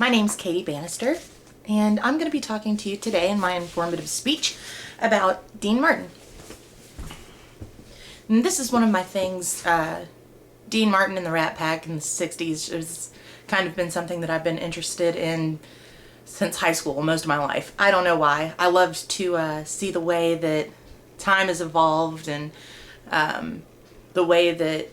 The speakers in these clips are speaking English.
My name's Katie Bannister, and I'm going to be talking to you today in my informative speech about Dean Martin. And this is one of my things. Dean Martin and the Rat Pack in the 60s has kind of been something that I've been interested in since high school, most of my life. I don't know why. I loved to see the way that time has evolved and the way that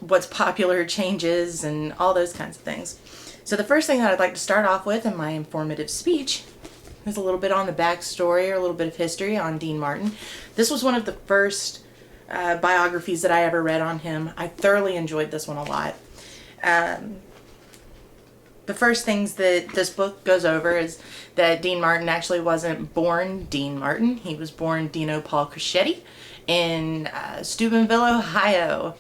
what's popular changes and all those kinds of things. So the first thing that I'd like to start off with in my informative speech is a little bit on the backstory or a little bit of history on Dean Martin. This was one of the first biographies that I ever read on him. I thoroughly enjoyed this one a lot. The first things that this book goes over is that Dean Martin actually wasn't born Dean Martin. He was born Dino Paul Crescetti in Steubenville, Ohio.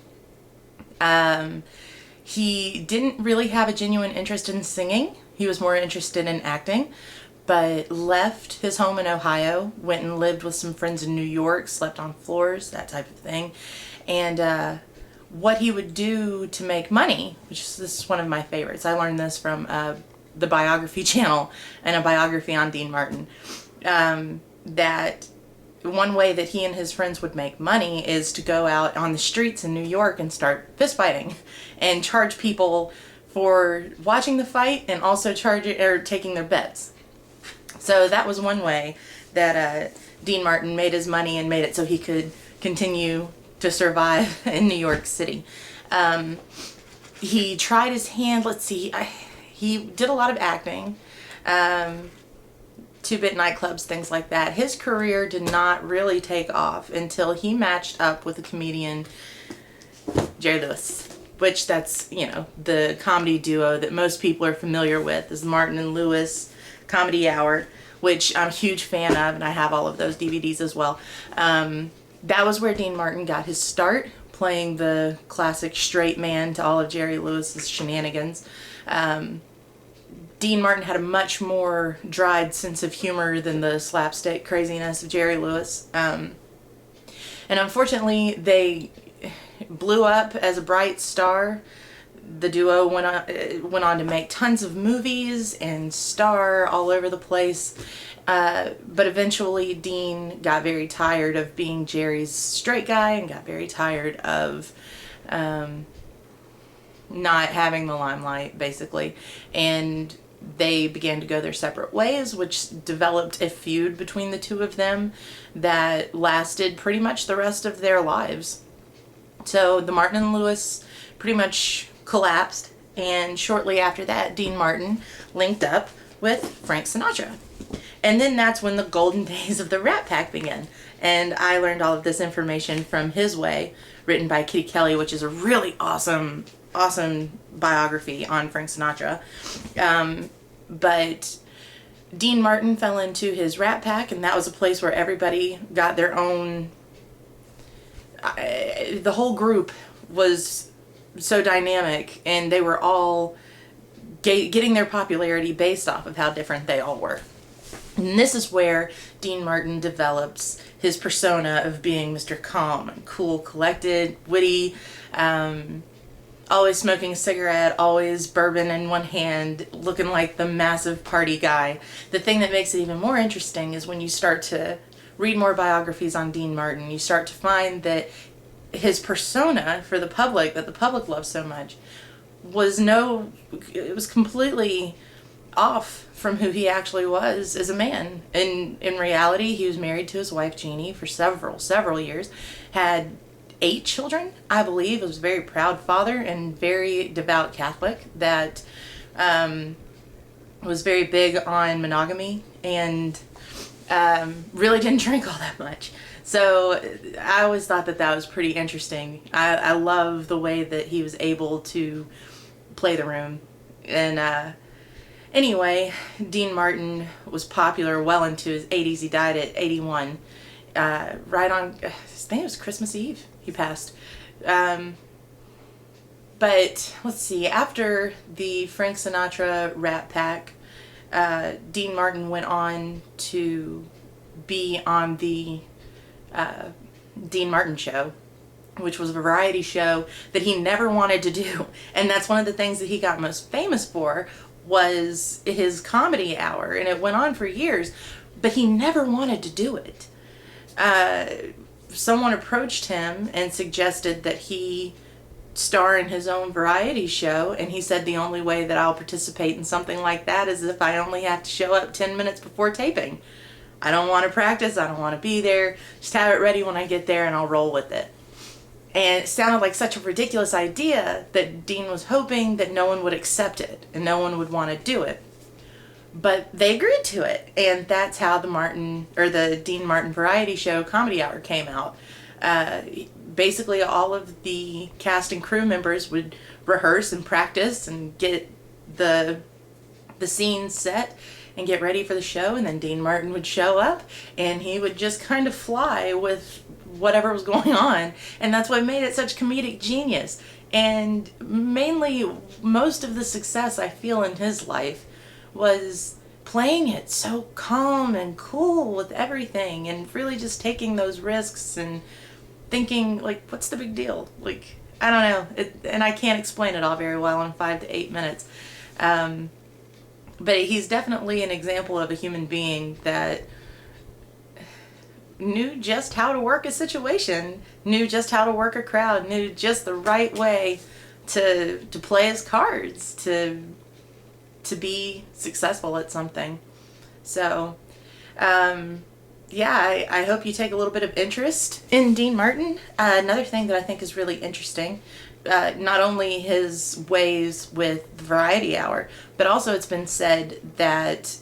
He didn't really have a genuine interest in singing. He was more interested in acting, but left his home in Ohio, went and lived with some friends in New York, slept on floors, that type of thing. And what he would do to make money, this is one of my favorites. I learned this from the Biography channel and a biography on Dean Martin, that one way that he and his friends would make money is to go out on the streets in New York and start fist fighting and charge people for watching the fight and also taking their bets. So that was one way that Dean Martin made his money and made it so he could continue to survive in New York City. He tried his hand, he did a lot of acting, two-bit nightclubs, things like that. His career did not really take off until he matched up with the comedian Jerry Lewis, which that's, the comedy duo that most people are familiar with is Martin and Lewis Comedy Hour, which I'm a huge fan of, and I have all of those DVDs as well. That was where Dean Martin got his start, playing the classic straight man to all of Jerry Lewis's shenanigans. Dean Martin had a much more dried sense of humor than the slapstick craziness of Jerry Lewis. And unfortunately, they blew up as a bright star. The duo went on to make tons of movies and star all over the place. But eventually, Dean got very tired of being Jerry's straight guy and got very tired of not having the limelight, basically. And they began to go their separate ways, which developed a feud between the two of them that lasted pretty much the rest of their lives. So the Martin and Lewis pretty much collapsed, and shortly after that, Dean Martin linked up with Frank Sinatra. And then that's when the golden days of the Rat Pack began. And I learned all of this information from His Way, written by Kitty Kelly, which is a really awesome biography on Frank Sinatra. But Dean Martin fell into his Rat Pack, and that was a place where everybody got their own. The whole group was so dynamic, and they were all getting their popularity based off of how different they all were. And this is where Dean Martin develops his persona of being Mr. Calm and cool, collected, witty, always smoking a cigarette, always bourbon in one hand, looking like the massive party guy. The thing that makes it even more interesting is when you start to read more biographies on Dean Martin, you start to find that his persona for the public, that the public loves so much, it was completely off from who he actually was as a man. And in reality, he was married to his wife Jeannie for several years, had 8 children, I believe. Was a very proud father and very devout Catholic that was very big on monogamy and really didn't drink all that much. So I always thought that was pretty interesting. I love the way that he was able to play the room. And anyway, Dean Martin was popular well into his 80s. He died at 81. Right on, I think it was Christmas Eve he passed. But let's see, after the Frank Sinatra Rat Pack, Dean Martin went on to be on the Dean Martin Show, which was a variety show that he never wanted to do. And that's one of the things that he got most famous for was his comedy hour, and it went on for years, but he never wanted to do it. Someone approached him and suggested that he star in his own variety show, and he said, the only way that I'll participate in something like that is if I only have to show up 10 minutes before taping. I don't want to practice, I don't want to be there, just have it ready when I get there and I'll roll with it. And it sounded like such a ridiculous idea that Dean was hoping that no one would accept it and no one would want to do it. But they agreed to it, and that's how the Dean Martin Variety Show Comedy Hour came out. Basically, all of the cast and crew members would rehearse and practice and get the scenes set and get ready for the show, and then Dean Martin would show up and he would just kind of fly with whatever was going on, and that's what made it such comedic genius. And mainly, most of the success I feel in his life was playing it so calm and cool with everything, and really just taking those risks and thinking, like, what's the big deal? Like, I don't know. And I can't explain it all very well in 5 to 8 minutes. But he's definitely an example of a human being that knew just how to work a situation, knew just how to work a crowd, knew just the right way to play his cards, to be successful at something. So, yeah, I hope you take a little bit of interest in Dean Martin. Another thing that I think is really interesting, not only his ways with the Variety Hour, but also it's been said that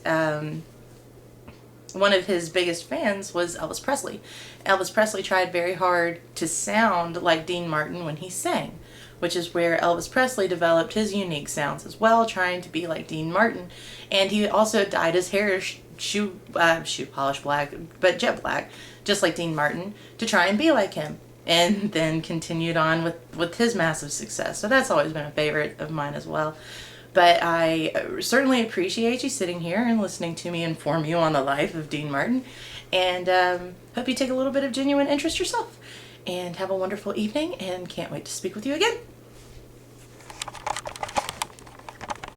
one of his biggest fans was Elvis Presley. Elvis Presley tried very hard to sound like Dean Martin when he sang, which is where Elvis Presley developed his unique sounds as well, trying to be like Dean Martin. And he also dyed his hair shoe polish black, but jet black, just like Dean Martin, to try and be like him. And then continued on with his massive success. So that's always been a favorite of mine as well. But I certainly appreciate you sitting here and listening to me inform you on the life of Dean Martin. And hope you take a little bit of genuine interest yourself. And have a wonderful evening, and can't wait to speak with you again.